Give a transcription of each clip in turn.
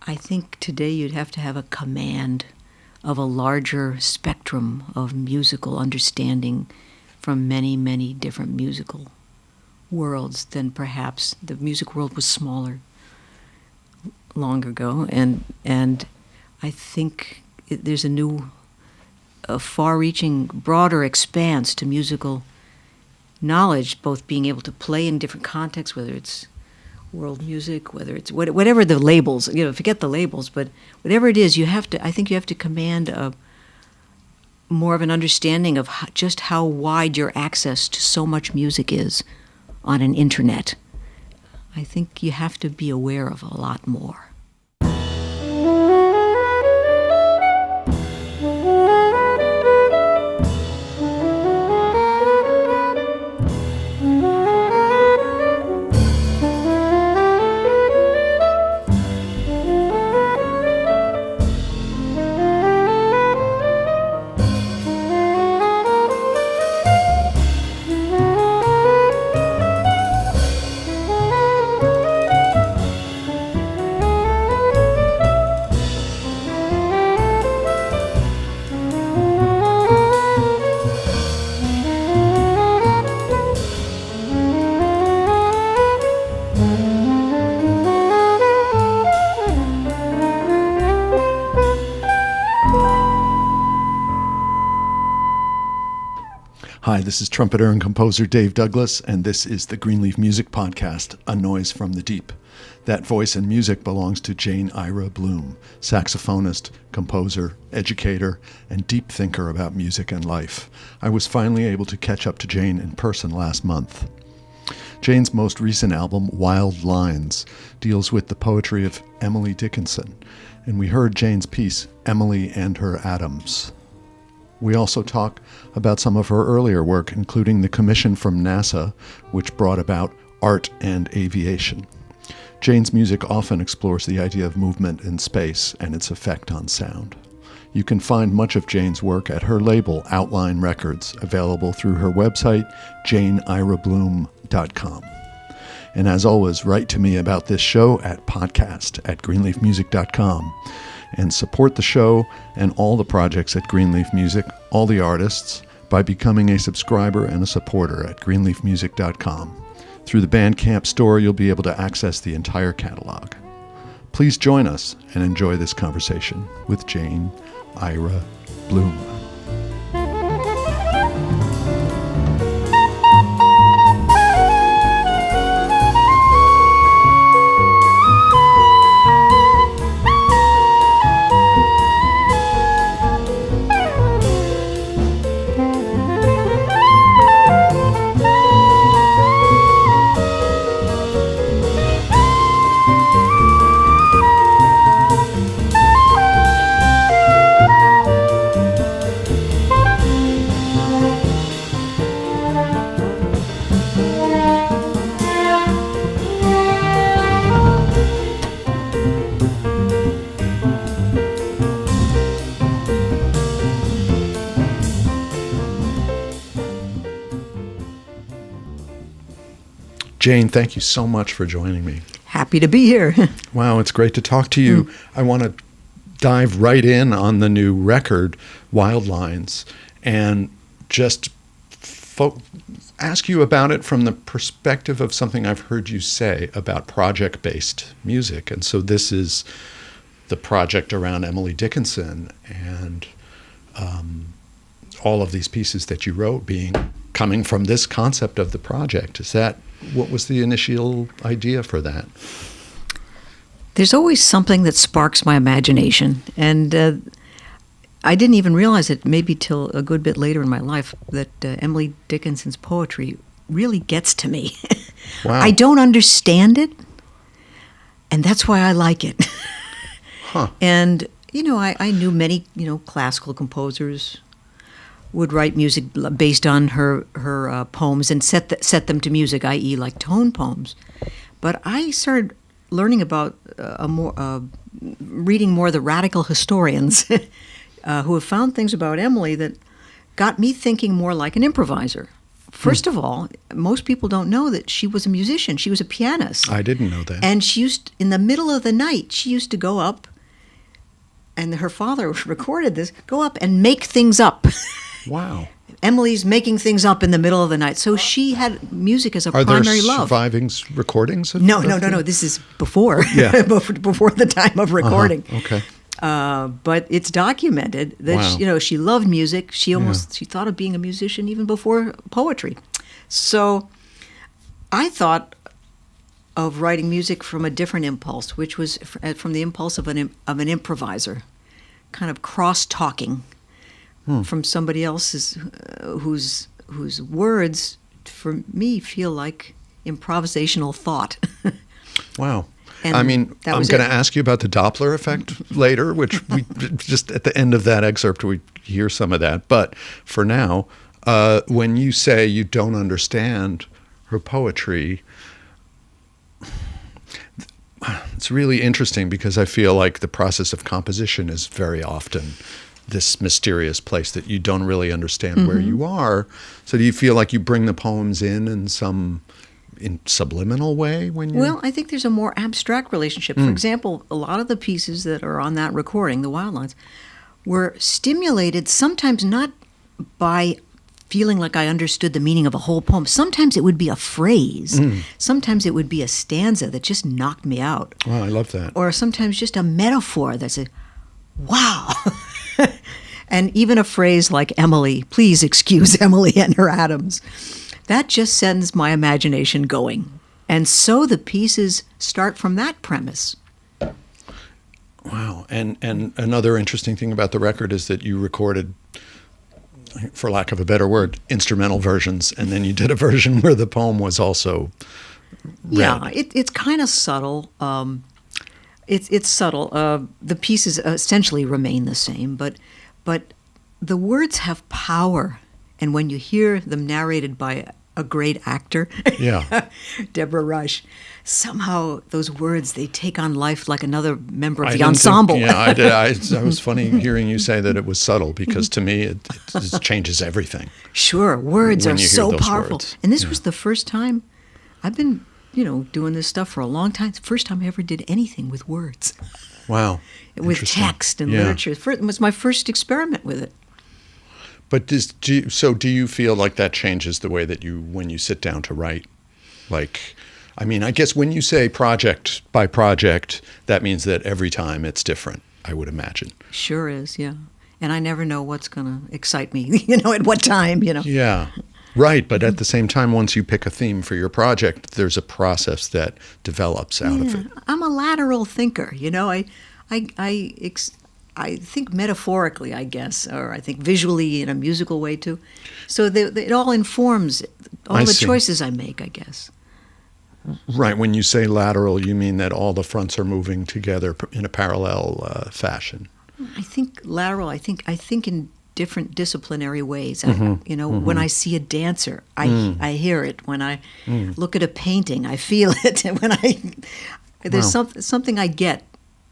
I think today you'd have to have a command of a larger spectrum of musical understanding from many, many different musical worlds than perhaps the music world was smaller long ago. And I think there's a far-reaching, broader expanse to musical knowledge, both being able to play in different contexts, whether it's world music, whether it's whatever the labels, forget the labels, but whatever it is, I think you have to command more of an understanding of just how wide your access to so much music is on an internet. I think you have to be aware of a lot more. Hi, this is trumpeter and composer Dave Douglas, and this is the Greenleaf Music Podcast, A Noise from the Deep. That voice and music belongs to Jane Ira Bloom, saxophonist, composer, educator, and deep thinker about music and life. I was finally able to catch up to Jane in person last month. Jane's most recent album, Wild Lines, deals with the poetry of Emily Dickinson, and we heard Jane's piece, Emily and Her Atoms. We also talk about some of her earlier work, including the commission from NASA, which brought about art and aviation. Jane's music often explores the idea of movement in space and its effect on sound. You can find much of Jane's work at her label, Outline Records, available through her website, janeirabloom.com. And as always, write to me about this show at podcast@greenleafmusic.com. And support the show and all the projects at Greenleaf Music, all the artists, by becoming a subscriber and a supporter at greenleafmusic.com. Through the Bandcamp store, you'll be able to access the entire catalog. Please join us and enjoy this conversation with Jane Ira Bloom. Jane, thank you so much for joining me. Happy to be here. Wow, it's great to talk to you. I want to dive right in on the new record, Wild Lines, and just ask you about it from the perspective of something I've heard you say about project-based music. And so this is the project around Emily Dickinson and all of these pieces that you wrote coming from this concept of the project. What was the initial idea for that? There's always something that sparks my imagination, and I didn't even realize it maybe till a good bit later in my life that Emily Dickinson's poetry really gets to me. Wow. I don't understand it, and that's why I like it. Huh. And, I knew many, classical composers would write music based on her poems and set them to music, i.e. like tone poems. But I started learning about reading more of the radical historians who have found things about Emily that got me thinking more like an improviser. First of all, most people don't know that she was a musician. She was a pianist. I didn't know that. And in the middle of the night, she used to go up, and her father recorded this, go up and make things up. Wow. Emily's making things up in the middle of the night. So she had music as a Are primary there love. surviving recordings? No. This is before. Yeah. before the time of recording. Okay. But it's documented that Wow. she loved music. She thought of being a musician even before poetry. So I thought of writing music from a different impulse, which was from the impulse of an improviser, kind of cross-talking from somebody else's whose words, for me, feel like improvisational thought. Wow. And I mean, I'm going to ask you about the Doppler effect later, which we just at the end of that excerpt, we hear some of that. But for now, when you say you don't understand her poetry, it's really interesting because I feel like the process of composition is very often this mysterious place that you don't really understand where you are. So do you feel like you bring the poems in some subliminal way when you... Well, I think there's a more abstract relationship. For example, a lot of the pieces that are on that recording, the Wild Lines, were stimulated sometimes not by feeling like I understood the meaning of a whole poem. Sometimes it would be a phrase. Sometimes it would be a stanza that just knocked me out. Wow, I love that. Or sometimes just a metaphor that said, wow. And even a phrase like Emily, please excuse Emily and her atoms. That just sends my imagination going. And so the pieces start from that premise. Wow. And another interesting thing about the record is that you recorded, for lack of a better word, instrumental versions, and then you did a version where the poem was also read. Yeah, it's kind of subtle. It's subtle. The pieces essentially remain the same, but the words have power. And when you hear them narrated by a great actor, Yeah. Deborah Rush, somehow those words, they take on life like another member of I the didn't ensemble. Think, yeah, I did. I was funny hearing you say that it was subtle because to me it just changes everything. Sure, words when are you hear so those powerful. words. And this was the first time I've been, doing this stuff for a long time. It's the first time I ever did anything with words, Wow. with Interesting. text and Yeah. literature. It was my first experiment with it. But do you feel like that changes the way that when you sit down to write? Like, I mean, I guess when you say project by project, that means that every time it's different, I would imagine. Sure is, yeah. And I never know what's going to excite me, at what time, Yeah, right. But at the same time, once you pick a theme for your project, there's a process that develops out of it. I'm a lateral thinker, I think metaphorically, I guess, or I think visually in a musical way too. So it all informs all I the see. choices I make, I guess. Right. When you say lateral, you mean that all the fronts are moving together in a parallel fashion. I think lateral. I think in different disciplinary ways. When I see a dancer, I hear it. When I look at a painting, I feel it. And there's something I get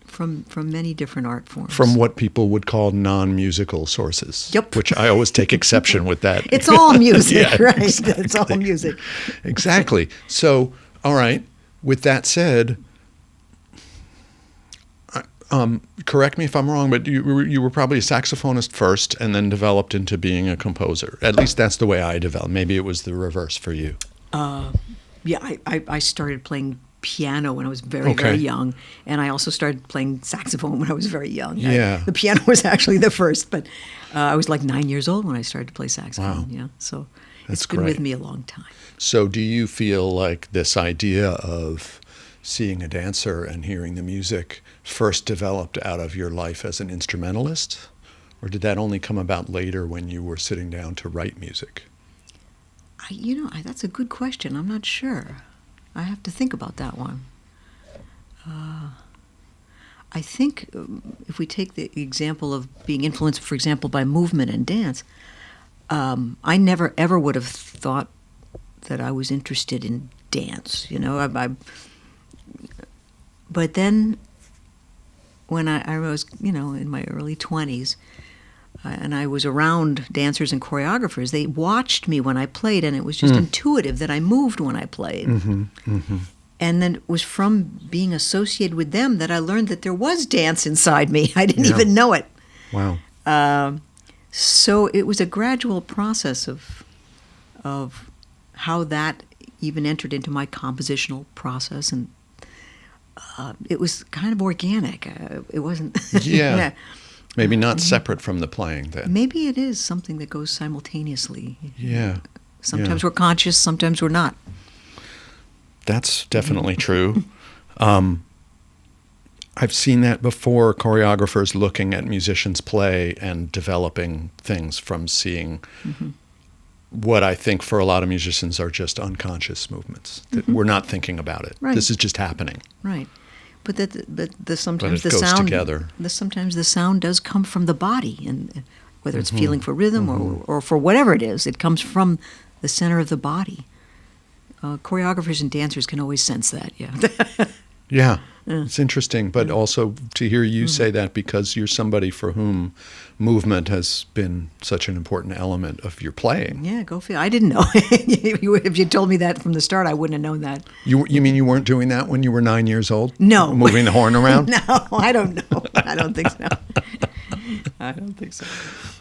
from many different art forms. From what people would call non-musical sources. Yep. Which I always take exception with that. It's all music, Yeah, right? exactly. It's all music. Exactly. So, all right. With that said, correct me if I'm wrong, but you were probably a saxophonist first and then developed into being a composer. At least that's the way I developed. Maybe it was the reverse for you. Yeah, I started playing piano when I was very, very young, and I also started playing saxophone when I was very young. Yeah. The piano was actually the first, but I was like 9 years old when I started to play saxophone. Wow. Yeah, so That's it's been great. with me a long time. So do you feel like this idea of seeing a dancer and hearing the music first developed out of your life as an instrumentalist? Or did that only come about later when you were sitting down to write music? That's a good question. I'm not sure. I have to think about that one. I think if we take the example of being influenced, for example, by movement and dance, I never ever would have thought that I was interested in dance. But then when I was, in my early 20s, and I was around dancers and choreographers. They watched me when I played, and it was just intuitive that I moved when I played. And then it was from being associated with them that I learned that there was dance inside me. I didn't even know it. Wow. So it was a gradual process of how that even entered into my compositional process, and it was kind of organic. It wasn't. Yeah. Maybe not separate from the playing then. Maybe it is something that goes simultaneously. Yeah. Sometimes we're conscious, sometimes we're not. That's definitely true. I've seen that before, choreographers looking at musicians play and developing things from seeing what I think for a lot of musicians are just unconscious movements. That we're not thinking about it. Right. This is just happening. Right. But But sometimes it goes sound together. Sometimes the sound does come from the body, and whether it's feeling for rhythm or for whatever it is, it comes from the center of the body. Choreographers and dancers can always sense that. Yeah. Yeah. It's interesting, but also to hear you say that, because you're somebody for whom movement has been such an important element of your playing. Yeah, go feel. I didn't know. If you told me that from the start, I wouldn't have known that. You mean you weren't doing that when you were 9 years old? No. Moving the horn around? No, I don't know. I don't think so. I don't think so.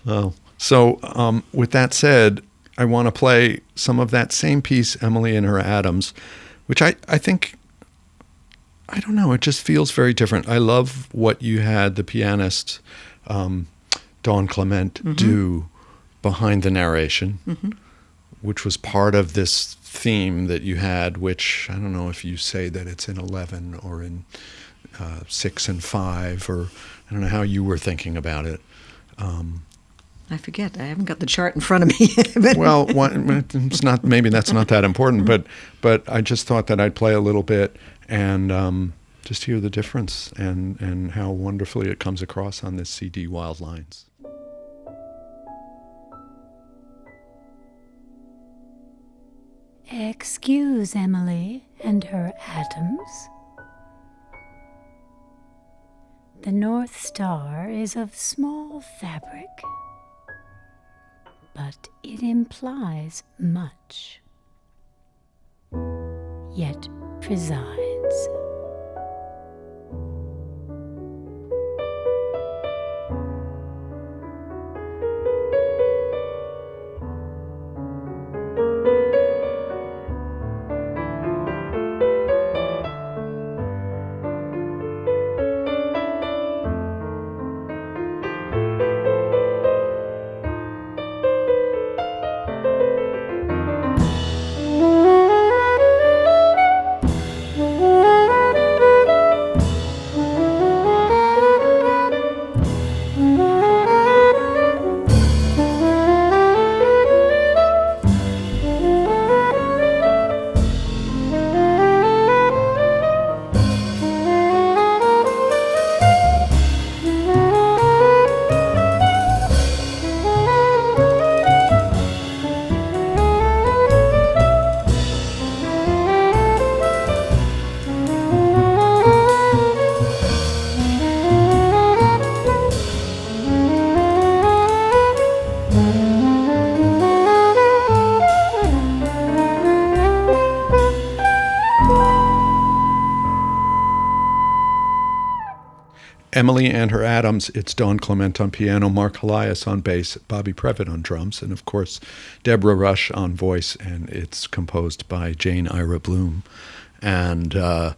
Oh. So with that said, I want to play some of that same piece, Emily and Her Atoms, which I think, I don't know, it just feels very different. I love what you had the pianist Dawn Clement do behind the narration, which was part of this theme that you had, which I don't know if you say that it's in 11 or in 6 and 5, or I don't know how you were thinking about it. I forget. I haven't got the chart in front of me. Well, it's not. Maybe that's not that important. But I just thought that I'd play a little bit and just hear the difference and how wonderfully it comes across on this CD, Wild Lines. Excuse Emily and her atoms. The North Star is of small fabric, but it implies much, yet presides. Emily and Her Atoms, it's Dawn Clement on piano, Mark Elias on bass, Bobby Previtt on drums, and of course, Deborah Rush on voice, and it's composed by Jane Ira Bloom. And I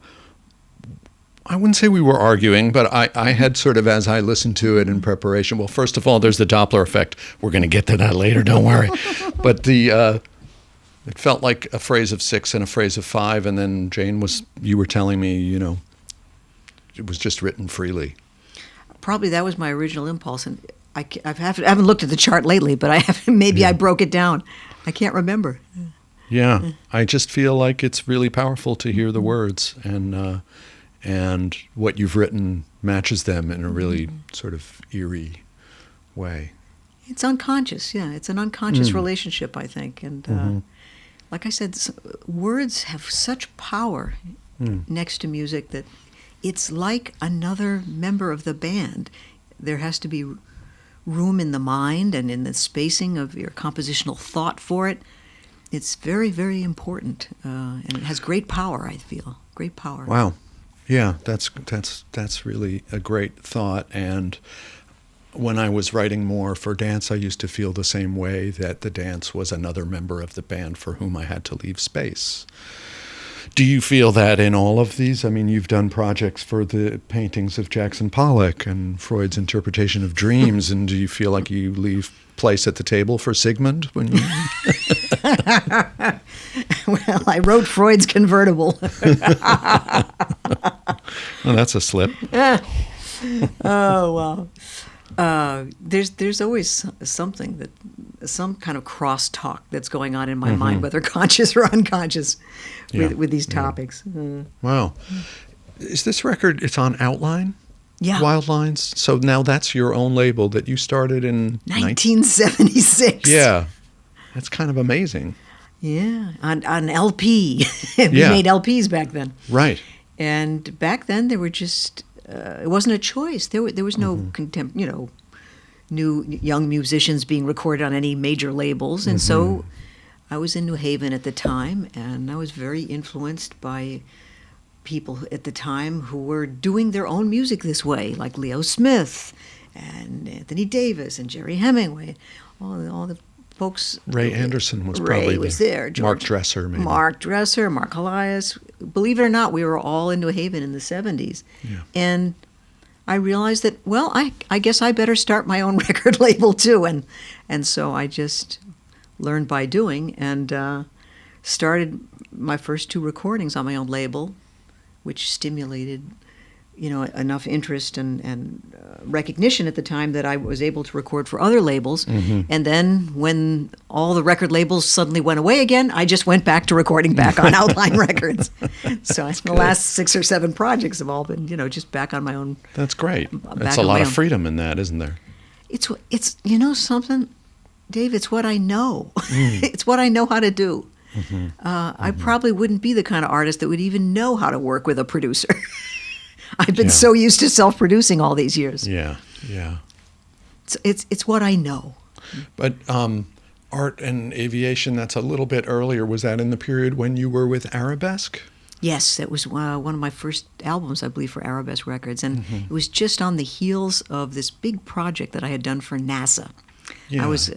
wouldn't say we were arguing, but I had sort of, as I listened to it in preparation, well, first of all, there's the Doppler effect. We're going to get to that later, don't worry. But it felt like a phrase of 6 and a phrase of 5, and then Jane you were telling me, it was just written freely. Probably that was my original impulse, and I haven't looked at the chart lately, but I haven't. Maybe I broke it down. I can't remember. Yeah, I just feel like it's really powerful to hear the words, and what you've written matches them in a really sort of eerie way. It's unconscious, yeah. It's an unconscious relationship, I think, and like I said, words have such power next to music that it's like another member of the band. There has to be room in the mind and in the spacing of your compositional thought for it. It's very, very important, and it has great power, I feel. Great power. Wow. Yeah, that's really a great thought. And when I was writing more for dance, I used to feel the same way, that the dance was another member of the band for whom I had to leave space. Do you feel that in all of these? I mean, you've done projects for the paintings of Jackson Pollock and Freud's interpretation of dreams, and do you feel like you leave place at the table for Sigmund when you... Well, I wrote Freud's Convertible. Well, that's a slip. Oh, wow. There's always something some kind of crosstalk that's going on in my mind, whether conscious or unconscious, with these topics. Wow. Is this record, it's on Outline? Yeah. Wild Lines? So now that's your own label that you started in... 1976. Yeah. That's kind of amazing. Yeah, on LP. We made LPs back then. Right. And back then there were just... it wasn't a choice. There was no new young musicians being recorded on any major labels. And so I was in New Haven at the time, and I was very influenced by people at the time who were doing their own music this way, like Leo Smith and Anthony Davis and Jerry Hemingway, all the folks. Ray Anderson was probably there. Mark Dresser, maybe. Mark Dresser, Mark Elias. Believe it or not, we were all in New Haven in the 70s. Yeah. And I realized that, well, I guess I better start my own record label too. And so I just learned by doing, and started my first 2 recordings on my own label, which stimulated, enough interest and recognition at the time that I was able to record for other labels. And then when all the record labels suddenly went away again, I just went back to recording back on Outline Records. So the last 6 or 7 projects have all been, just back on my own. That's great. That's a lot of freedom in that, isn't there? It's something, Dave, it's what I know. It's what I know how to do. I probably wouldn't be the kind of artist that would even know how to work with a producer. I've been so used to self-producing all these years. Yeah. It's what I know. But art and aviation, that's a little bit earlier. Was that in the period when you were with Arabesque? Yes, that was one of my first albums, I believe, for Arabesque Records. And it was just on the heels of this big project that I had done for NASA. Yeah. I was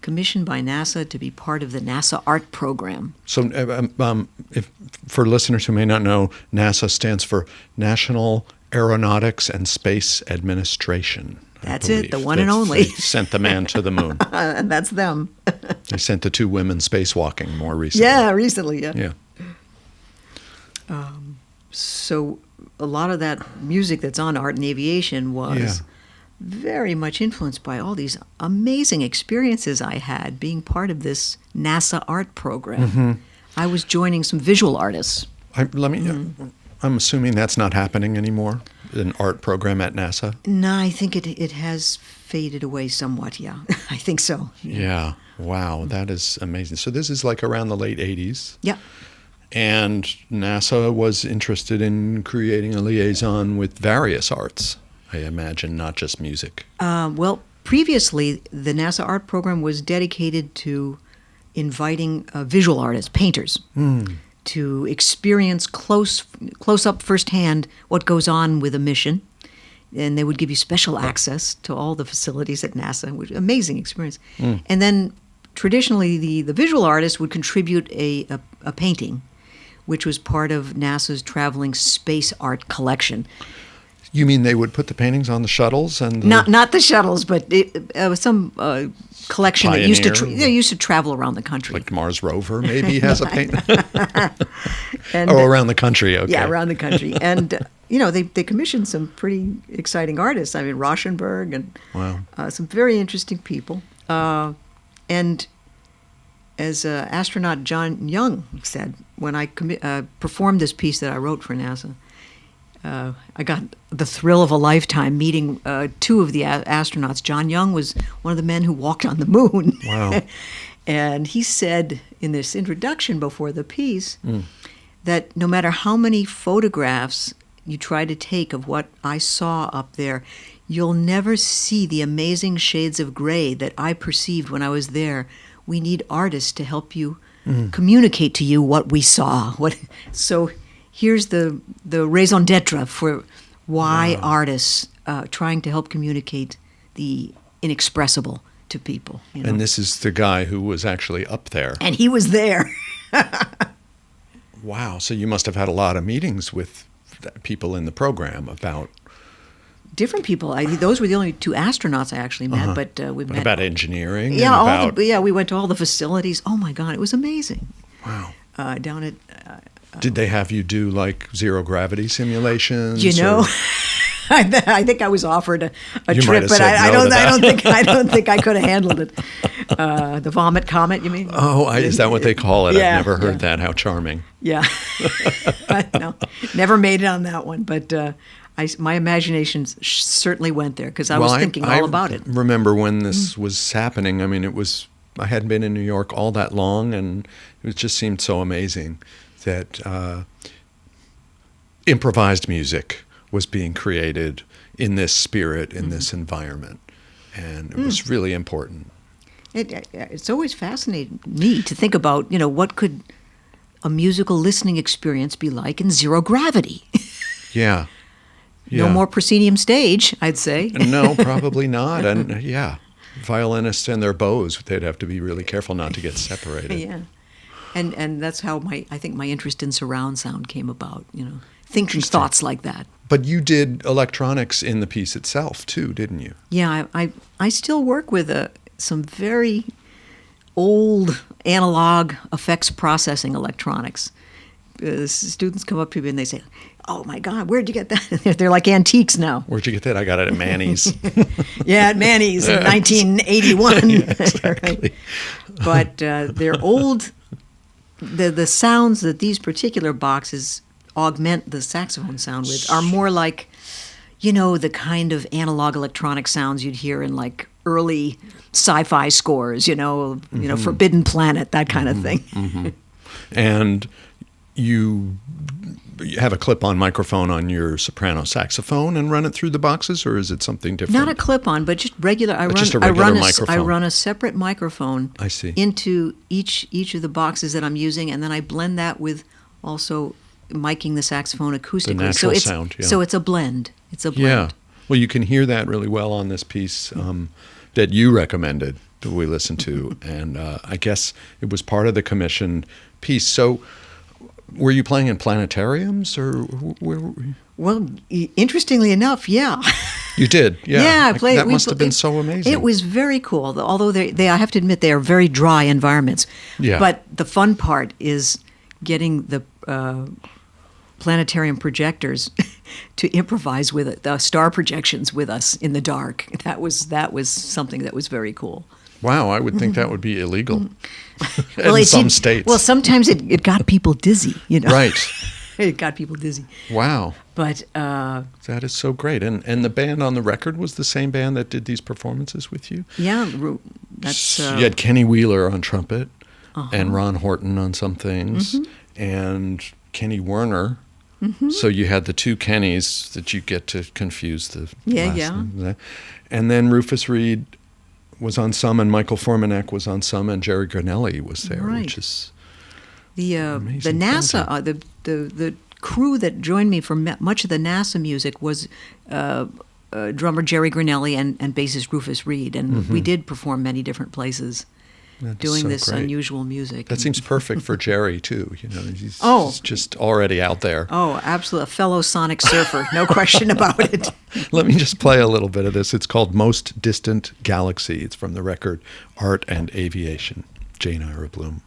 commissioned by NASA to be part of the NASA art program. So for listeners who may not know, NASA stands for National Aeronautics and Space Administration. That's it, the one and only. They sent the man to the moon. And that's them. They sent the 2 women spacewalking more recently. Yeah, recently, yeah. Yeah. So a lot of that music that's on Art and Aviation was very much influenced by all these amazing experiences I had being part of this NASA art program. I was joining some visual artists. I'm assuming that's not happening anymore, an art program at NASA? No, I think it has faded away somewhat, yeah. I think so. Yeah. Wow, that is amazing. So this is like around the late 80s? Yeah. And NASA was interested in creating a liaison with various arts, I imagine, not just music. Well, previously, the NASA art program was dedicated to inviting visual artists, painters, to experience close up firsthand what goes on with a mission. And they would give you special access to all the facilities at NASA, which amazing experience. And then traditionally, the visual artist would contribute a painting, which was part of NASA's traveling space art collection. You mean they would put the paintings on the shuttles and not the shuttles, but some collection Pioneer, that used to travel around the country. Like Mars rover maybe has a painting. Around the country, okay. Yeah, around the country. And they commissioned some pretty exciting artists. I mean, Rauschenberg and some very interesting people. And as astronaut John Young said, when I performed this piece that I wrote for NASA, I got the thrill of a lifetime meeting 2 of the astronauts. John Young was one of the men who walked on the moon. Wow. And he said in this introduction before the piece that no matter how many photographs you try to take of what I saw up there, you'll never see the amazing shades of gray that I perceived when I was there. We need artists to help you communicate to you what we saw. So here's the raison d'etre for why artists trying to help communicate the inexpressible to people. You know? And this is the guy who was actually up there. And he was there. Wow. So you must have had a lot of meetings with people in the program about... Different people. Those were the only two astronauts I actually met, but we met... About engineering? Yeah, we went to all the facilities. Oh, my God, it was amazing. Wow. Down at... Did they have you do, like, zero gravity simulations? You know... I think I was offered a You trip, but I don't think I could have handled it. The vomit comet, you mean? Oh, is that what they call it? Yeah, I've never heard that. How charming. Yeah. No, never made it on that one, but my imagination certainly went there because I was thinking all about it. I remember when this was happening. I mean, I hadn't been in New York all that long, and it just seemed so amazing that improvised music was being created in this spirit, in this environment. And it was really important. It's always fascinated me to think about, what could a musical listening experience be like in zero gravity? Yeah. No more proscenium stage, I'd say. No, probably not. And violinists and their bows, they'd have to be really careful not to get separated. Yeah. And that's how I think my interest in surround sound came about, thinking thoughts like that. But you did electronics in the piece itself, too, didn't you? Yeah, I still work with some very old analog effects processing electronics. Students come up to me and they say, "Oh, my God, where'd you get that?" They're like antiques now. Where'd you get that? I got it at Manny's. Yeah, at Manny's in 1981. Yeah, exactly. Right. But they're old. The sounds that these particular boxes augment the saxophone sound with are more like, the kind of analog electronic sounds you'd hear in like early sci-fi scores, Forbidden Planet, that kind of thing. Mm-hmm. And you have a clip-on microphone on your soprano saxophone and run it through the boxes, or is it something different? Not a clip-on, but just regular. Just a regular microphone. I run a separate microphone. I see. Into each of the boxes that I'm using, and then I blend that with also miking the saxophone acoustically. The natural sound, yeah. So it's a blend. Yeah. Well, you can hear that really well on this piece that you recommended that we listened to, and I guess it was part of the commissioned piece. So were you playing in planetariums, or where were you? Well, interestingly enough, yeah. You did? Yeah. Yeah, I played. That must have been so amazing. It was very cool, although I have to admit, they are very dry environments. Yeah. But the fun part is getting the planetarium projectors to improvise with it, the star projections with us in the dark. That was something that was very cool. Wow, I would think that would be illegal Well, in some states. Well, sometimes it got people dizzy, Right. It got people dizzy. Wow. But that is so great. And the band on the record was the same band that did these performances with you? Yeah, that's... you had Kenny Wheeler on trumpet and Ron Horton on some things and Kenny Werner. So you had the two Kennys that you get to confuse the last name. And then Rufus Reed was on some, and Michael Formanek was on some, and Jerry Granelli was there, which is the NASA the crew that joined me for much of the NASA music was drummer Jerry Granelli and bassist Rufus Reed, and we did perform many different places. Doing this great. Unusual music. That seems perfect for Jerry, too. He's just already out there. Oh, absolutely. A fellow sonic surfer, no question about it. Let me just play a little bit of this. It's called Most Distant Galaxy. It's from the record Art and Aviation, Jane Ira Bloom.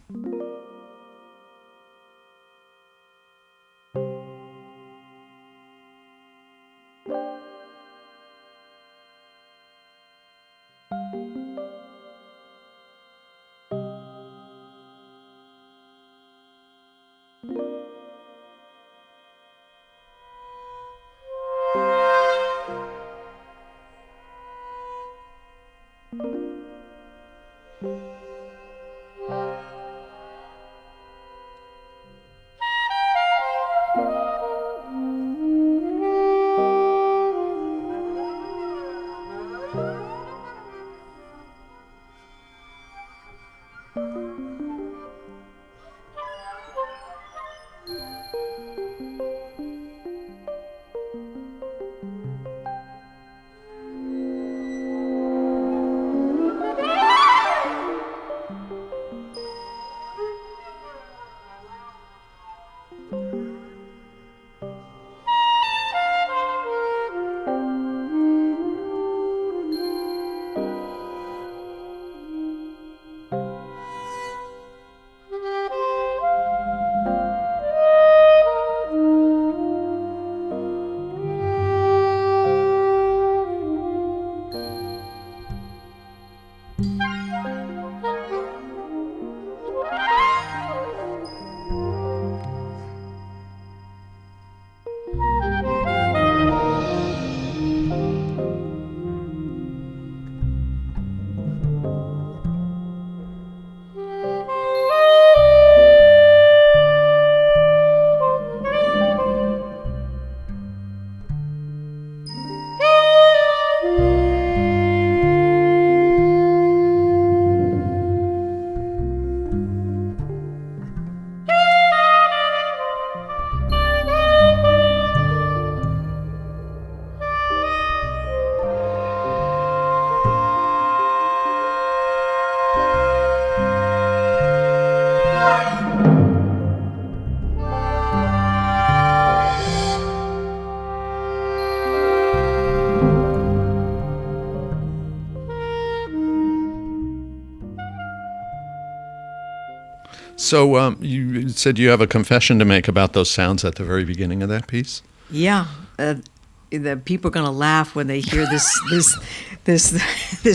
So you said you have a confession to make about those sounds at the very beginning of that piece? Yeah. The people are going to laugh when they hear this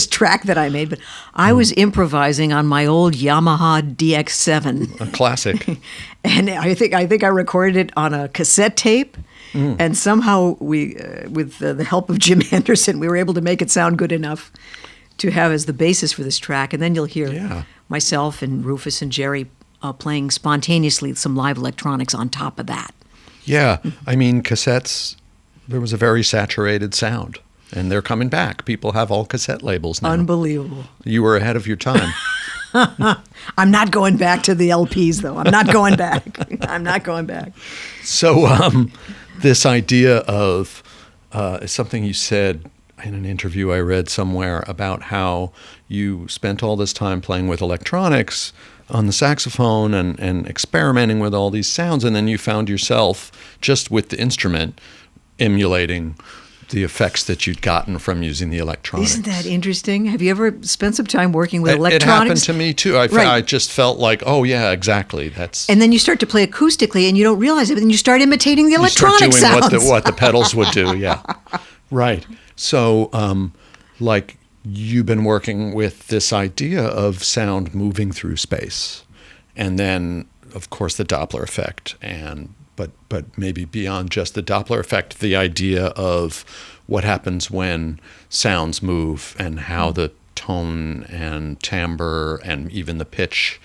track that I made, but I was improvising on my old Yamaha DX7. A classic. And I think I recorded it on a cassette tape. And somehow we, with the help of Jim Anderson, we were able to make it sound good enough to have as the basis for this track. And then you'll hear myself and Rufus and Jerry playing spontaneously some live electronics on top of that. Yeah, I mean, cassettes, there was a very saturated sound, and they're coming back. People have all cassette labels now. Unbelievable. You were ahead of your time. I'm not going back to the LPs, though. I'm not going back. I'm not going back. So this idea of something you said in an interview I read somewhere about how you spent all this time playing with electronics on the saxophone and experimenting with all these sounds, and then you found yourself just with the instrument emulating the effects that you'd gotten from using the electronics. Isn't that interesting? Have you ever spent some time working with electronics? It happened to me too. I just felt like, oh yeah, exactly. And then you start to play acoustically, and you don't realize it, but then you start imitating the electronic sounds. You start doing what the pedals would do. Yeah, right. So, like, you've been working with this idea of sound moving through space, and then, of course, the Doppler effect, but maybe beyond just the Doppler effect, the idea of what happens when sounds move and how the tone and timbre and even the pitch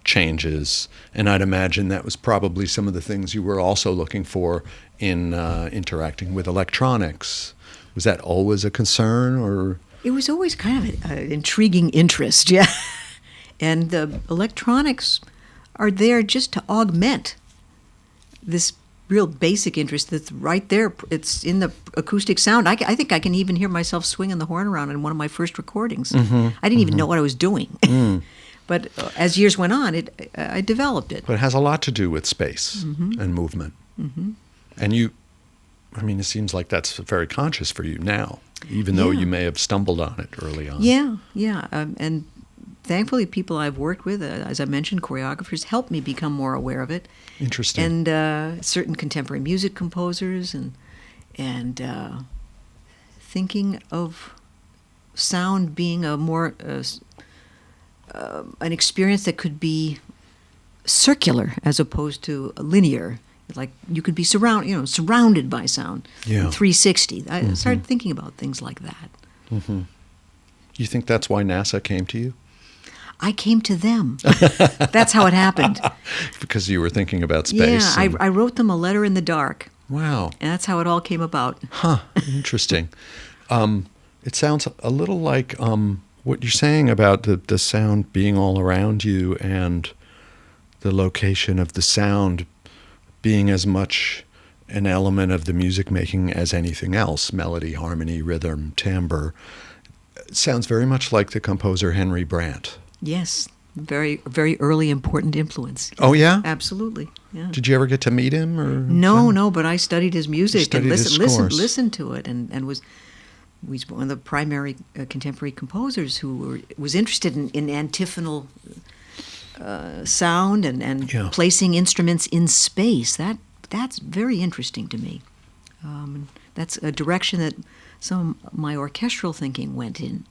changes. And I'd imagine that was probably some of the things you were also looking for in interacting with electronics. Was that always a concern, or? It was always kind of an intriguing interest, yeah. And the electronics are there just to augment this real basic interest that's right there. It's in the acoustic sound. I think I can even hear myself swinging the horn around in one of my first recordings. I didn't even know what I was doing. But as years went on, I developed it. But it has a lot to do with space and movement. And you, I mean, it seems like that's very conscious for you now, even though you may have stumbled on it early on. Yeah. And thankfully, people I've worked with, as I mentioned, choreographers, helped me become more aware of it. Interesting. And certain contemporary music composers and thinking of sound being a more an experience that could be circular as opposed to linear. Like you could be surrounded by sound. 360. I started thinking about things like that. You think that's why NASA came to you? I came to them. That's how it happened. Because you were thinking about space. Yeah, I wrote them a letter in the dark. Wow. And that's how it all came about. Huh, interesting. It sounds a little like what you're saying about the sound being all around you and the location of the sound being as much an element of the music making as anything else, melody, harmony, rhythm, timbre. It sounds very much like the composer Henry Brandt. Yes, very, very early important influence. Oh, yeah? Absolutely, yeah. Did you ever get to meet him? Or No, but I studied his music and listened to it and was one of the primary contemporary composers who was interested in antiphonal sound and placing instruments in space. That's very interesting to me. That's a direction that some of my orchestral thinking went in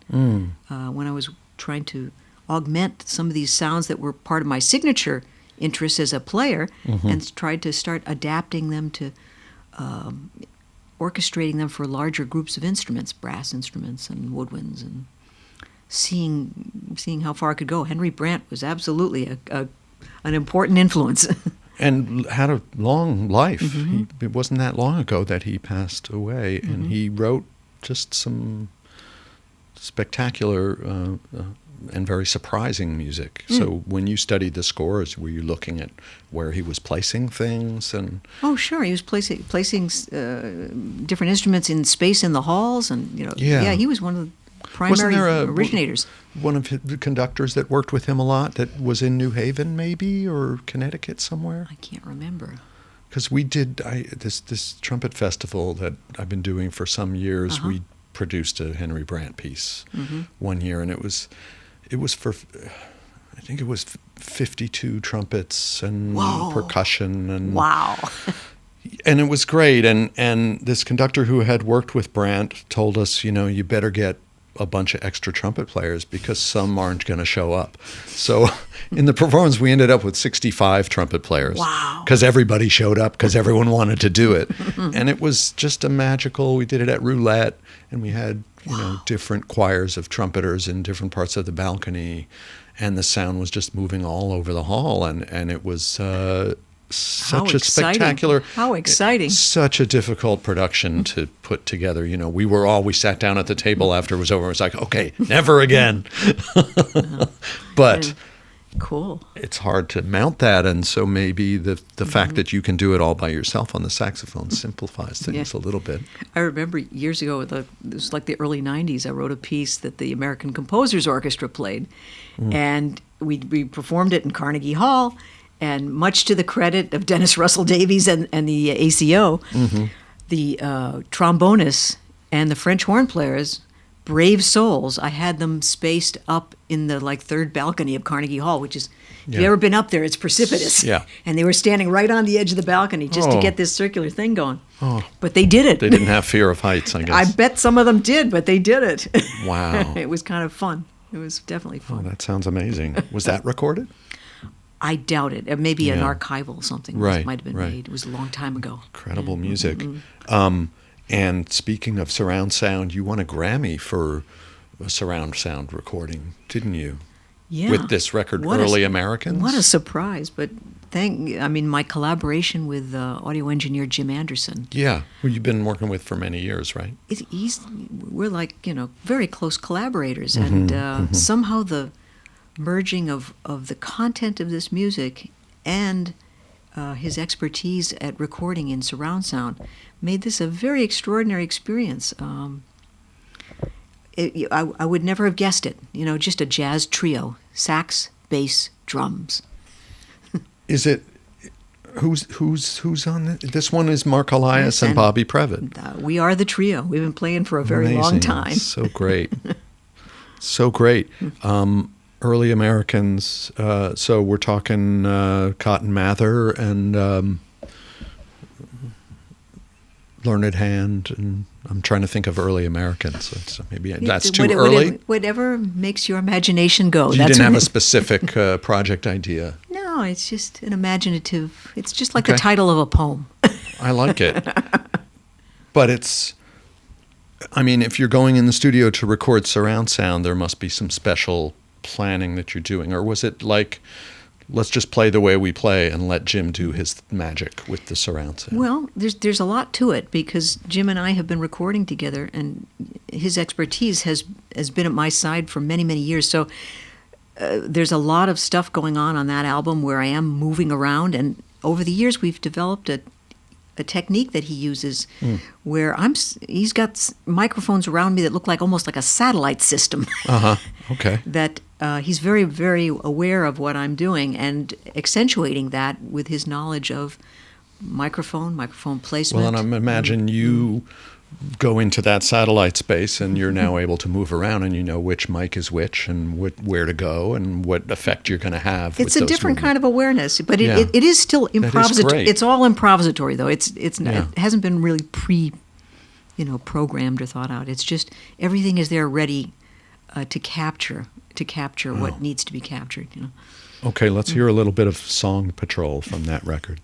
when I was trying to augment some of these sounds that were part of my signature interests as a player and tried to start adapting them to orchestrating them for larger groups of instruments, brass instruments and woodwinds, and seeing how far I could go. Henry Brandt was absolutely an important influence. And had a long life. It wasn't that long ago that he passed away, and he wrote just some spectacular and very surprising music. So when you studied the scores, were you looking at where he was placing things? Oh, sure. He was placing different instruments in space in the halls, and he was one of the primary originators. One of the conductors that worked with him a lot that was in New Haven, maybe, or Connecticut somewhere? I can't remember. Because we did this trumpet festival that I've been doing for some years. We produced a Henry Brandt piece one year, and it was for, I think it was 52 trumpets and Whoa. percussion. And Wow. And it was great. And this conductor who had worked with Brandt told us, you better get a bunch of extra trumpet players because some aren't going to show up. So in the performance, we ended up with 65 trumpet players. Wow. Because everybody showed up because everyone wanted to do it. And it was just we did it at Roulette, and we had, different choirs of trumpeters in different parts of the balcony. And the sound was just moving all over the hall. And it was such a spectacular, how exciting, such a difficult production to put together. We sat down at the table after it was over. It was like, okay, never again. But cool. It's hard to mount that, and so maybe the fact that you can do it all by yourself on the saxophone simplifies things a little bit. I remember years ago, it was like the early 90s, I wrote a piece that the American Composers Orchestra played, and we performed it in Carnegie Hall. And much to the credit of Dennis Russell Davies and the ACO, the trombonists and the French horn players, brave souls, I had them spaced up in the third balcony of Carnegie Hall, which is, if you've ever been up there, it's precipitous. Yeah. And they were standing right on the edge of the balcony just to get this circular thing going. But they did it. They didn't have fear of heights, I guess. I bet some of them did, but they did it. Wow. It was kind of fun. It was definitely fun. Oh, that sounds amazing. Was that recorded? I doubt it. Maybe an archival something might have been made. It was a long time ago. Incredible music. And speaking of surround sound, you won a Grammy for a surround sound recording, didn't you? Yeah. With this record, Early Americans? What a surprise. But my collaboration with audio engineer Jim Anderson. Yeah, who you've been working with for many years, right? We're very close collaborators. And somehow the merging of the content of this music and his expertise at recording in surround sound made this a very extraordinary experience. I would never have guessed it. Just a jazz trio, sax, bass, drums. Is it who's on it? This one is Mark Elias and Bobby Previtt. We are the trio. We've been playing for a very long time. So great, so great. Early Americans, so we're talking Cotton Mather and Learned Hand, and I'm trying to think of early Americans. So maybe that's too early. Whatever makes your imagination go. You didn't have a specific project idea. No, it's just an imaginative. It's just like the title of a poem. I like it, but it's. If you're going in the studio to record surround sound, there must be some special planning that you're doing, or was it like, let's just play the way we play and let Jim do his magic with the surround sound? Well, there's a lot to it because Jim and I have been recording together, and his expertise has been at my side for many, many years. So there's a lot of stuff going on that album where I am moving around, and over the years we've developed a technique that he uses where he's got microphones around me that look almost like a satellite system. Okay. That he's very, very aware of what I'm doing and accentuating that with his knowledge of microphone placement. Well, and I imagine you go into that satellite space and you're now able to move around and you know which mic is which and where to go and what effect you're going to have. It's a different kind of awareness, but it is still improvisatory. It's all improvisatory, though. It hasn't been really programmed or thought out. It's just everything is there ready to capture what needs to be captured. Okay, let's hear a little bit of Song Patrol from that record.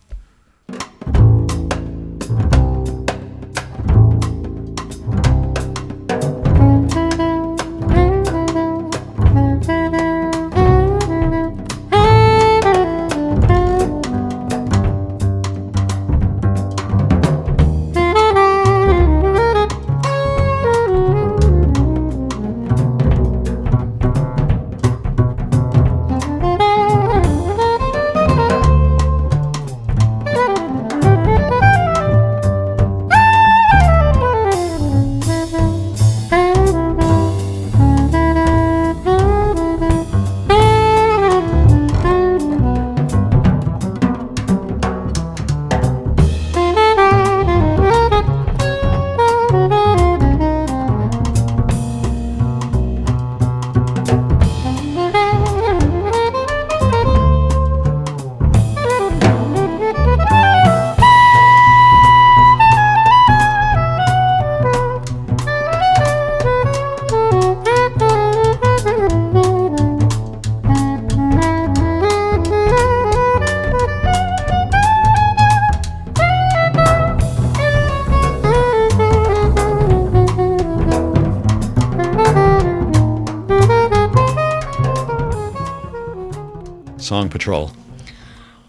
Song Patrol.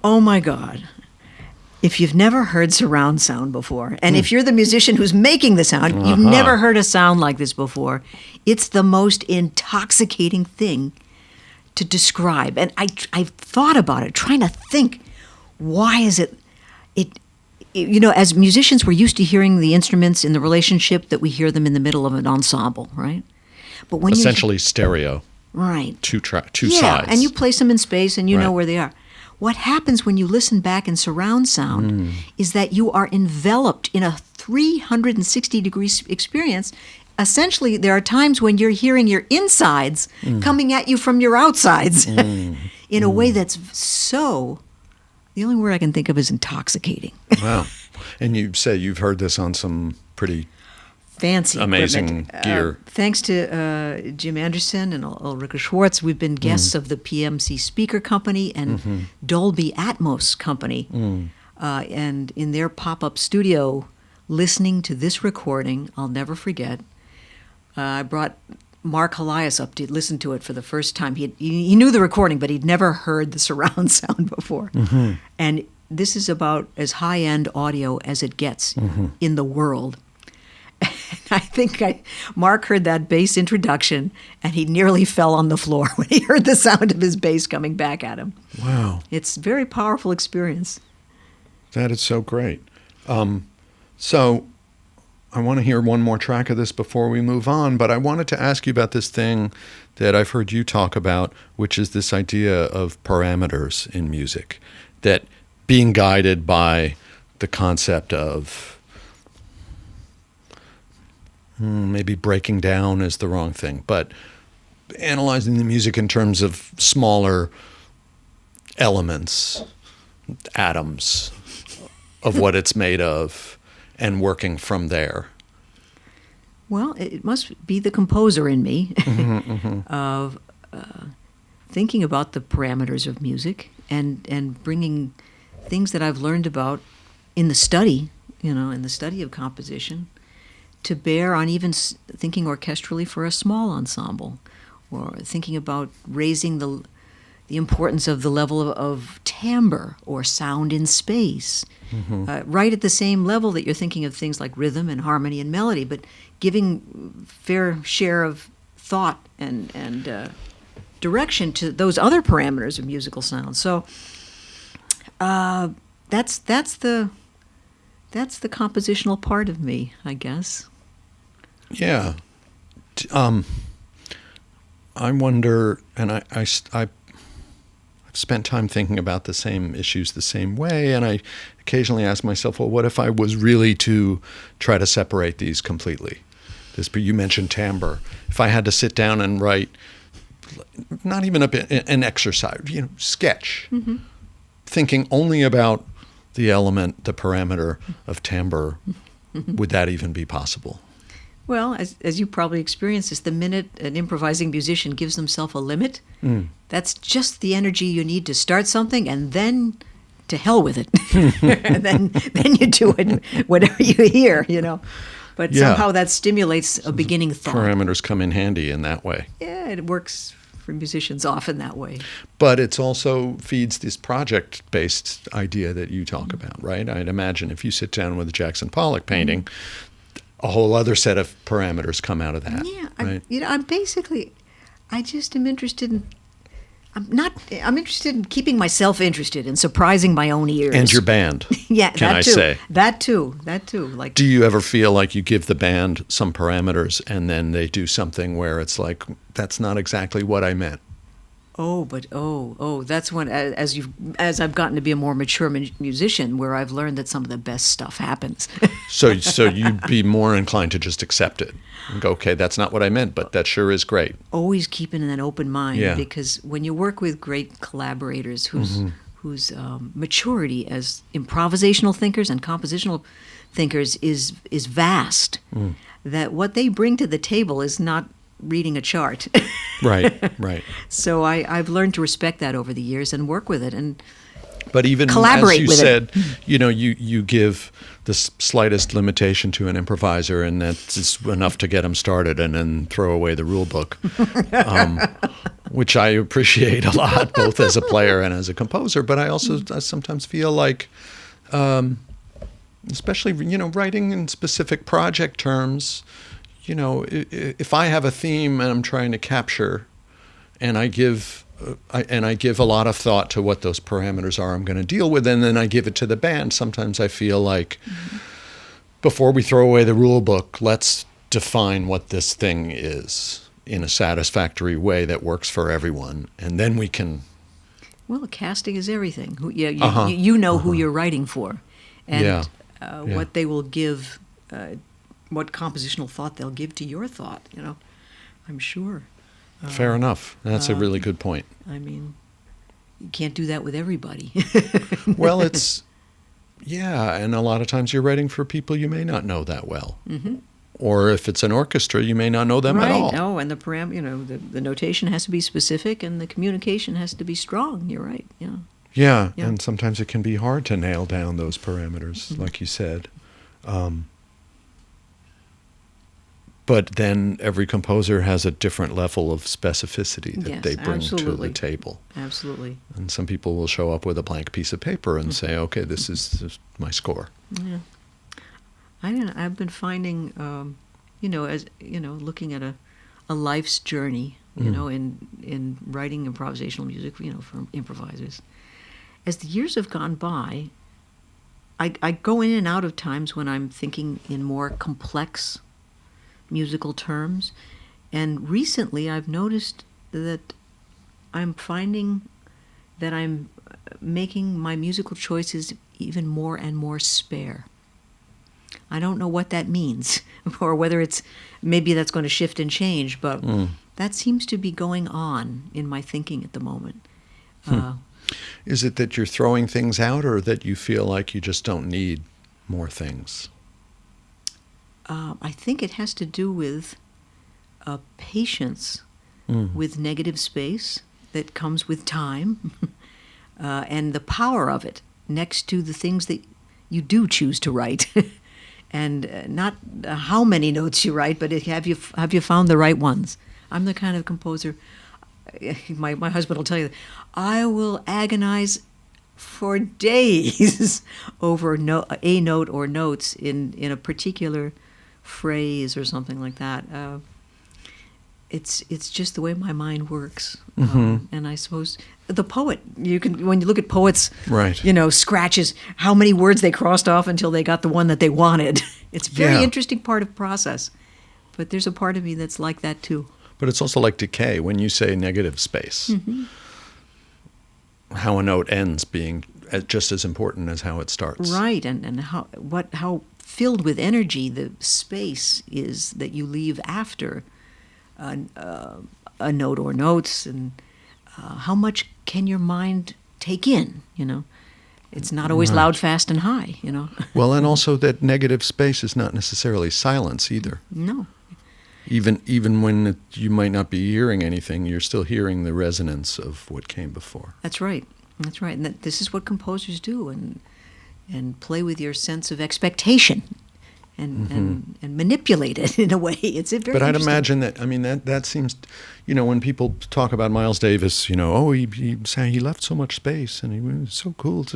Oh my God. If you've never heard surround sound before, and if you're the musician who's making the sound, you've never heard a sound like this before, it's the most intoxicating thing to describe. And I've thought about it, trying to think, why is it, as musicians, we're used to hearing the instruments in the relationship that we hear them in the middle of an ensemble, right? But when Essentially stereo. Right. Two Yeah, sides. and you place them in space and you know Right. where they are. What happens when you listen back in surround sound is that you are enveloped in a 360-degree experience. Essentially, there are times when you're hearing your insides coming at you from your outsides in a way that's the only word I can think of is intoxicating. Wow. And you say you've heard this on some pretty Fancy amazing equipment. gear. Thanks to Jim Anderson and Ulrika Schwartz, we've been guests of the PMC Speaker Company and Dolby Atmos Company. And in their pop-up studio, listening to this recording, I'll never forget, I brought Mark Helias up to listen to it for the first time. He knew the recording, but he'd never heard the surround sound before. And this is about as high-end audio as it gets in the world. I think Mark heard that bass introduction, and he nearly fell on the floor when he heard the sound of his bass coming back at him. Wow. It's a very powerful experience. That is so great. So I want to hear one more track of this before we move on, but I wanted to ask you about this thing that I've heard you talk about, which is this idea of parameters in music, that being guided by the concept of maybe breaking down is the wrong thing, but analyzing the music in terms of smaller elements, atoms of what it's made of, and working from there. Well, it must be the composer in me of thinking about the parameters of music and bringing things that I've learned about in the study of composition to bear on even thinking orchestrally for a small ensemble, or thinking about raising the importance of the level of timbre or sound in space, right at the same level that you're thinking of things like rhythm and harmony and melody, but giving fair share of thought and direction to those other parameters of musical sound. So that's the compositional part of me, I guess. Yeah. I wonder, and I've spent time thinking about the same issues the same way, and I occasionally ask myself, well, what if I was really to try to separate these completely? You mentioned timbre. If I had to sit down and write, not even an exercise, sketch, thinking only about the element, the parameter of timbre, would that even be possible? Well, as you probably experienced this, the minute an improvising musician gives themselves a limit, that's just the energy you need to start something, and then to hell with it. And then you do it, whatever you hear, But somehow that stimulates a beginning thought. Parameters come in handy in that way. Yeah, it works for musicians often that way. But it also feeds this project-based idea that you talk about, right? I'd imagine if you sit down with a Jackson Pollock painting, a whole other set of parameters come out of that. Yeah, right? I just am interested in. I'm interested in keeping myself interested and surprising my own ears. And your band. Yeah, can I too. say? That too. Like, do you ever feel like you give the band some parameters and then they do something where it's like, that's not exactly what I meant? That's when, as I've gotten to be a more mature musician, where I've learned that some of the best stuff happens. So you'd be more inclined to just accept it and go, okay, that's not what I meant, but that sure is great. Always keeping an open mind, Yeah. because when you work with great collaborators whose maturity as improvisational thinkers and compositional thinkers is vast, that what they bring to the table is not reading a chart. Right. So I've learned to respect that over the years and work with it. And But even collaborate as you with said, you give the slightest limitation to an improviser, and that's enough to get them started, and then throw away the rule book, which I appreciate a lot, both as a player and as a composer. But I sometimes feel like, especially writing in specific project terms, if I have a theme and I'm trying to capture, and I give a lot of thought to what those parameters are I'm going to deal with, and then I give it to the band. Sometimes I feel like, before we throw away the rule book, let's define what this thing is in a satisfactory way that works for everyone, and then we can. Well, casting is everything. You know who you're writing for, and what they will give, what compositional thought they'll give to your thought. I'm sure. Fair enough. That's a really good point. I mean, you can't do that with everybody. Well, and a lot of times you're writing for people you may not know that well. Mm-hmm. Or if it's an orchestra, you may not know them at all. Right. No, and the notation has to be specific, and the communication has to be strong. You're right. Yeah. Yeah, and sometimes it can be hard to nail down those parameters, like you said. But then every composer has a different level of specificity that they bring to the table. Absolutely. And some people will show up with a blank piece of paper and say, okay, this is my score. Yeah. I've been finding, looking at a life's journey, in writing improvisational music, for improvisers. As the years have gone by, I go in and out of times when I'm thinking in more complex musical terms, and recently I've noticed that I'm finding that I'm making my musical choices even more and more spare. I don't know what that means, or whether maybe that's going to shift and change, but that seems to be going on in my thinking at the moment. Is it that you're throwing things out, or that you feel like you just don't need more things? I think it has to do with patience with negative space that comes with time, and the power of it next to the things that you do choose to write, and not how many notes you write, but have you found the right ones? I'm the kind of composer. My husband will tell you, I will agonize for days over a note or notes in a particular phrase or something like that. It's just the way my mind works. And I suppose the poet, when you look at poets, right, scratches how many words they crossed off until they got the one that they wanted. It's a very interesting part of the process. But there's a part of me that's like that too. But it's also like decay. When you say negative space, how a note ends being just as important as how it starts. Right, and how filled with energy the space is that you leave after a note or notes, and how much can your mind take in, It's not always loud, fast, and high, Well, and also that negative space is not necessarily silence either. No. Even when you might not be hearing anything, you're still hearing the resonance of what came before. That's right. And this is what composers do, and play with your sense of expectation, and manipulate it in a way. It's very. But I'd imagine that seems, when people talk about Miles Davis, he sang, he left so much space and he was so cool.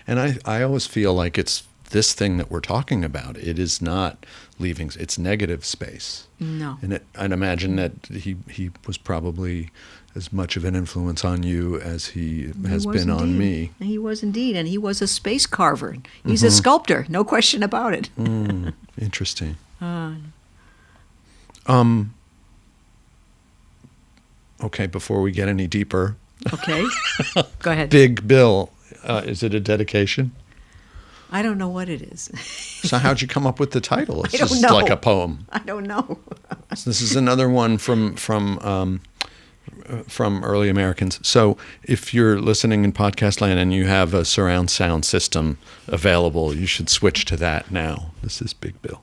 And I always feel like it's this thing that we're talking about. It is not leaving; it's negative space. No. And I'd imagine that he was probably as much of an influence on you as he has been on me. He was indeed, and he was a space carver. He's a sculptor, no question about it. Interesting. Okay, before we get any deeper. Okay, go ahead. Big Bill, is it a dedication? I don't know what it is. So how'd you come up with the title? It's just know. Like a poem. I don't know. So this is another one from early Americans. So if you're listening in podcast land and you have a surround sound system available, you should switch to that now. This is Big Bill.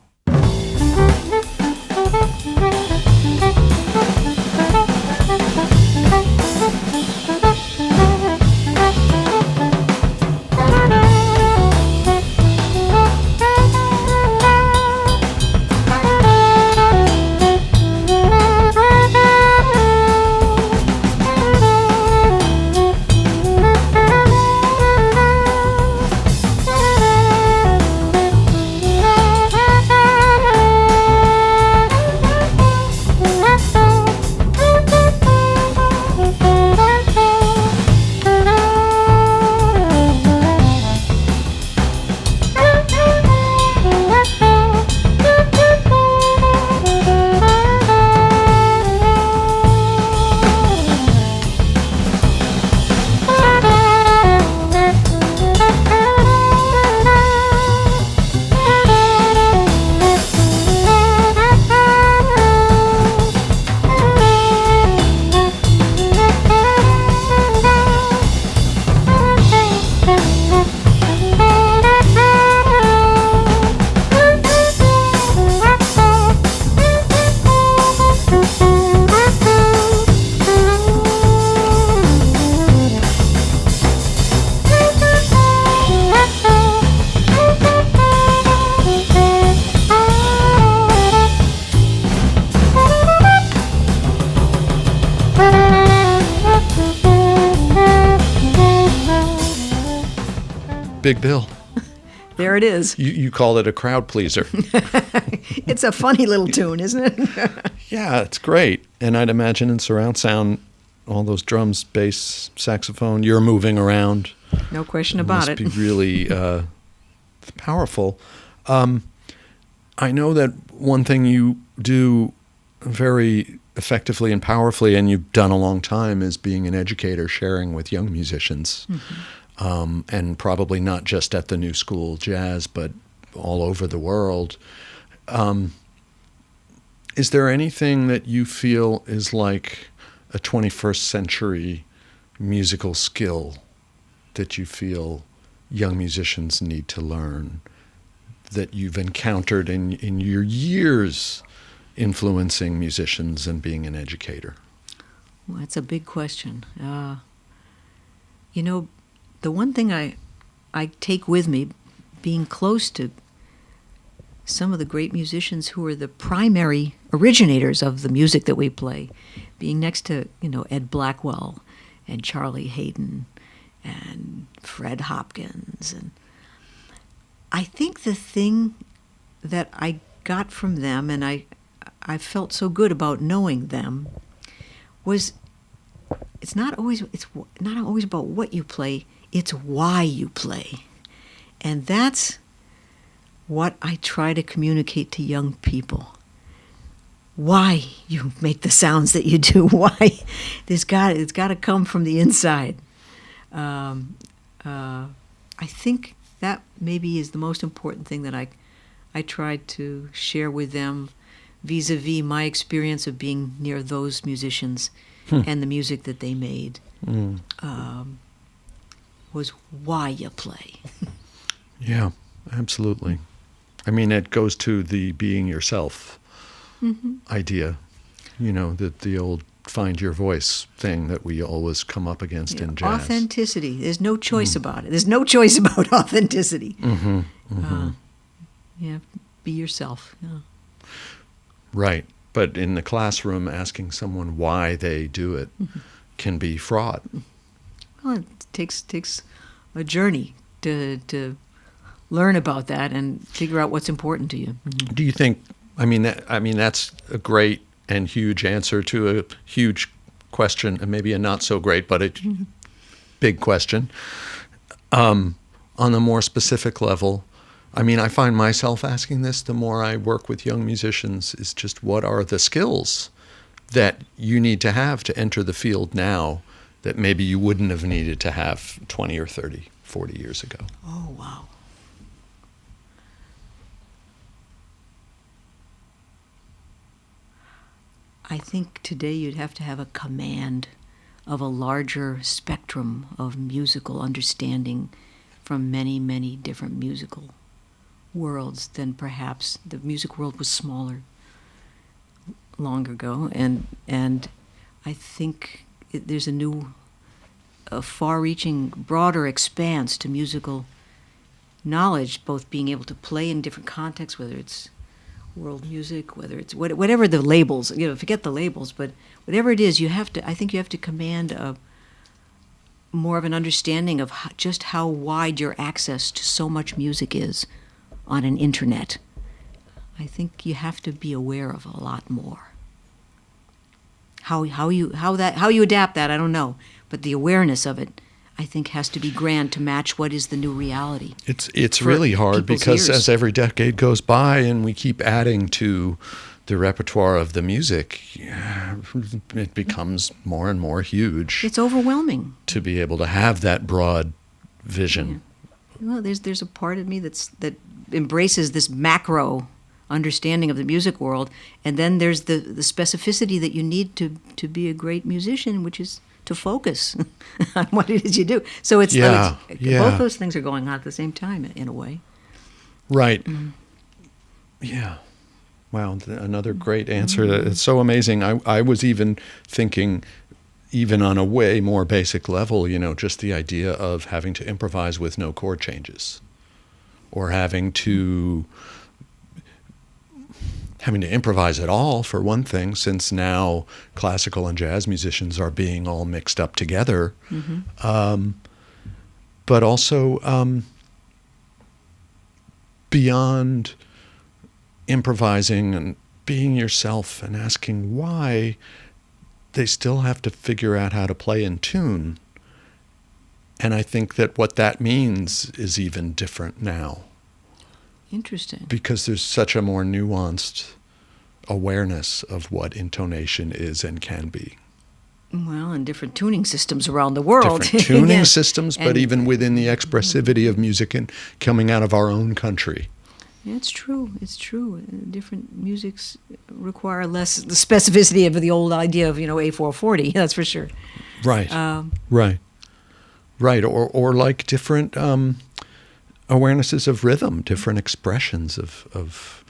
big bill. There it is. You call it a crowd pleaser. It's a funny little tune, isn't it? Yeah, it's great. And I'd imagine in surround sound, all those drums, bass, saxophone, you're moving around. No question about it. Must be really powerful. I know that one thing you do very effectively and powerfully, and you've done a long time, is being an educator, sharing with young musicians. Mm-hmm. And probably not just at the New School Jazz, but all over the world. Is there anything that you feel is like a 21st century musical skill that you feel young musicians need to learn, that you've encountered in your years influencing musicians and being an educator? Well, that's a big question. The one thing I take with me, being close to some of the great musicians who are the primary originators of the music that we play, being next to, Ed Blackwell and Charlie Hayden and Fred Hopkins. And I think the thing that I got from them, and I felt so good about knowing them, was it's not always about what you play, it's why you play. And that's what I try to communicate to young people. Why you make the sounds that you do. Why it's got to come from the inside. I think that maybe is the most important thing that I tried to share with them, vis-a-vis my experience of being near those musicians and the music that they made. Was why you play. Yeah, absolutely. I mean, it goes to the being yourself idea, the old find your voice thing that we always come up against in jazz. Authenticity. There's no choice about it. There's no choice about authenticity. Be yourself. Yeah. Right. But in the classroom, asking someone why they do it can be fraught. Well, it takes a journey to learn about that and figure out what's important to you. Mm-hmm. Do you think? I mean, that's a great and huge answer to a huge question, and maybe a not so great, but a big question. On a more specific level, I mean, I find myself asking this the more I work with young musicians, is just what are the skills that you need to have to enter the field now that maybe you wouldn't have needed to have 20 or 30, 40 years ago? Oh, wow. I think today you'd have to have a command of a larger spectrum of musical understanding from many, many different musical worlds than perhaps the music world was smaller long ago. And I think there's a far-reaching, broader expanse to musical knowledge, both being able to play in different contexts, whether it's world music, whether it's whatever the labels, forget the labels, but whatever it is, I think you have to command more of an understanding of just how wide your access to so much music is on an internet. I think you have to be aware of a lot more. How you adapt that, I don't know, but the awareness of it, I think, has to be grand to match what is the new reality. It's really hard because as every decade goes by and we keep adding to the repertoire of the music, it becomes more and more huge. It's overwhelming to be able to have that broad vision. Yeah. Well, there's a part of me that embraces this macro understanding of the music world, and then there's the specificity that you need to be a great musician, which is to focus on what it is you do. So both those things are going on at the same time, in a way. Right. Yeah. Wow, another great answer. It's so amazing. I was even thinking, even on a way more basic level, just the idea of having to improvise with no chord changes, or having to improvise at all, for one thing, since now classical and jazz musicians are being all mixed up together. But also beyond improvising and being yourself and asking why, they still have to figure out how to play in tune. And I think that what that means is even different now. Interesting. Because there's such a more nuanced awareness of what intonation is and can be. Well, and different tuning systems around the world. Different tuning Yes. systems, but And- even within the expressivity of music and coming out of our own country. Yeah, it's true. It's true. Different musics require less the specificity of the old idea of, A440. That's for sure. Right. Right. Or like different awarenesses of rhythm, different expressions of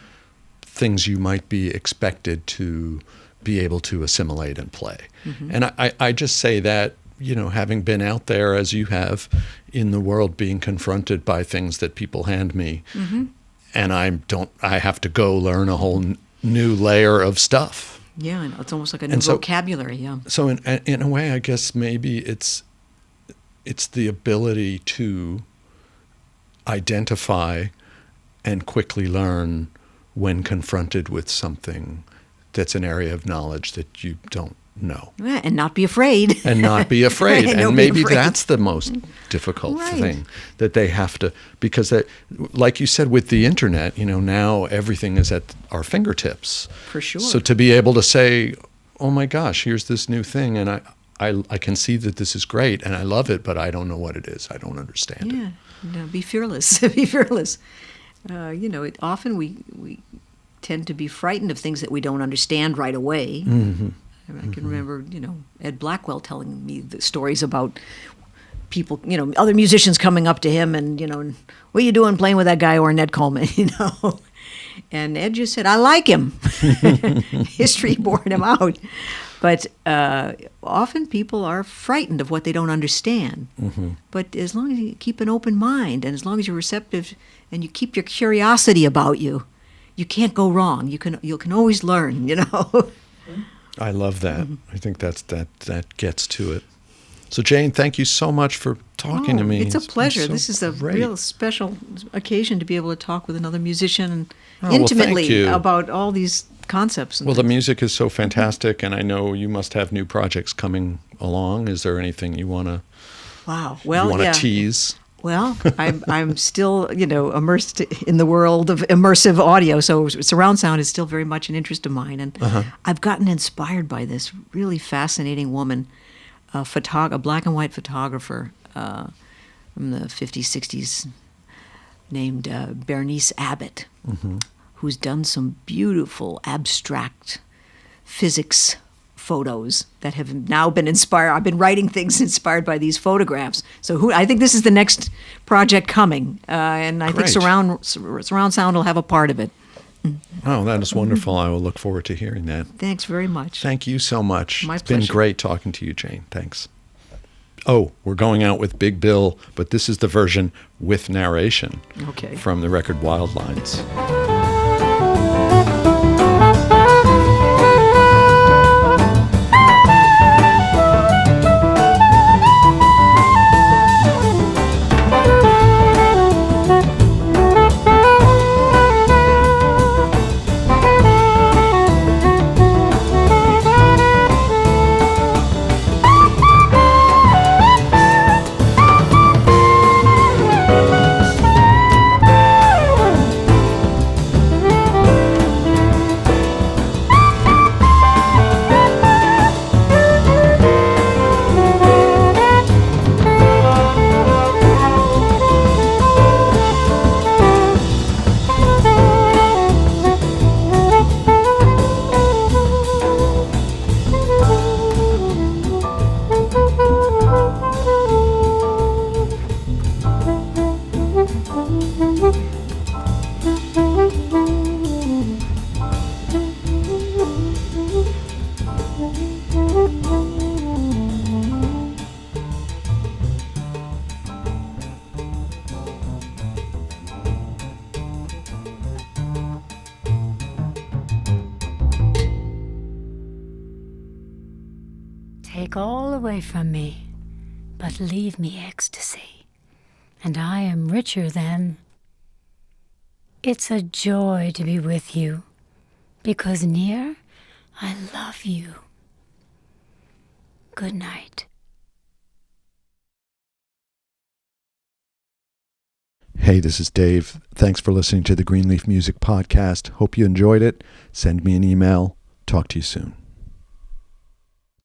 things you might be expected to be able to assimilate and play. Mm-hmm. And I just say that, having been out there as you have in the world, being confronted by things that people hand me, mm-hmm. and I have to go learn a whole new layer of stuff. Yeah, and it's almost like a new vocabulary. Yeah. So in a way, I guess maybe it's the ability to identify and quickly learn when confronted with something that's an area of knowledge that you don't know. Yeah, and not be afraid. And not be afraid. And maybe that's the most difficult Right. thing that they have to, because like you said, with the internet, now everything is at our fingertips. For sure. So to be able to say, oh my gosh, here's this new thing, and I can see that this is great, and I love it, but I don't know what it is. I don't understand it. Yeah, no, be fearless. Be fearless. Often we tend to be frightened of things that we don't understand right away. Mm-hmm. I can remember, Ed Blackwell telling me the stories about people, other musicians coming up to him and, what are you doing playing with that guy or Ned Coleman, And Ed just said, I like him. History bore him out. But often people are frightened of what they don't understand. Mm-hmm. But as long as you keep an open mind and as long as you're receptive and you keep your curiosity about you, you can't go wrong. You can always learn, I love that. Mm-hmm. I think that gets to it. So Jane, thank you so much for talking to me. It's a pleasure. been so This is a great. real special occasion to be able to talk with another musician and Oh, well, intimately thank you. about all these concepts. And Well, the music is so fantastic, and I know you must have new projects coming along. Is there anything you want to yeah. tease? Well, I'm still, immersed in the world of immersive audio, so surround sound is still very much an interest of mine. And I've gotten inspired by this really fascinating woman, a black and white photographer from the 50s, 60s, named Bernice Abbott, mm-hmm. who's done some beautiful abstract physics photos that have now been inspired. I've been writing things inspired by these photographs. So I think this is the next project coming, and I think surround sound will have a part of it. Oh, that is wonderful. I will look forward to hearing that. Thanks very much. Thank you so much. My It's pleasure. been great talking to you, Jane. Thanks. Oh, we're going out with Big Bill, but this is the version with narration from the record Wild Lines. Take all away from me, but leave me ecstasy, and I am richer than It's a joy to be with you, because near, I love you. Good night. Hey, this is Dave. Thanks for listening to the Greenleaf Music Podcast. Hope you enjoyed it. Send me an email. Talk to you soon.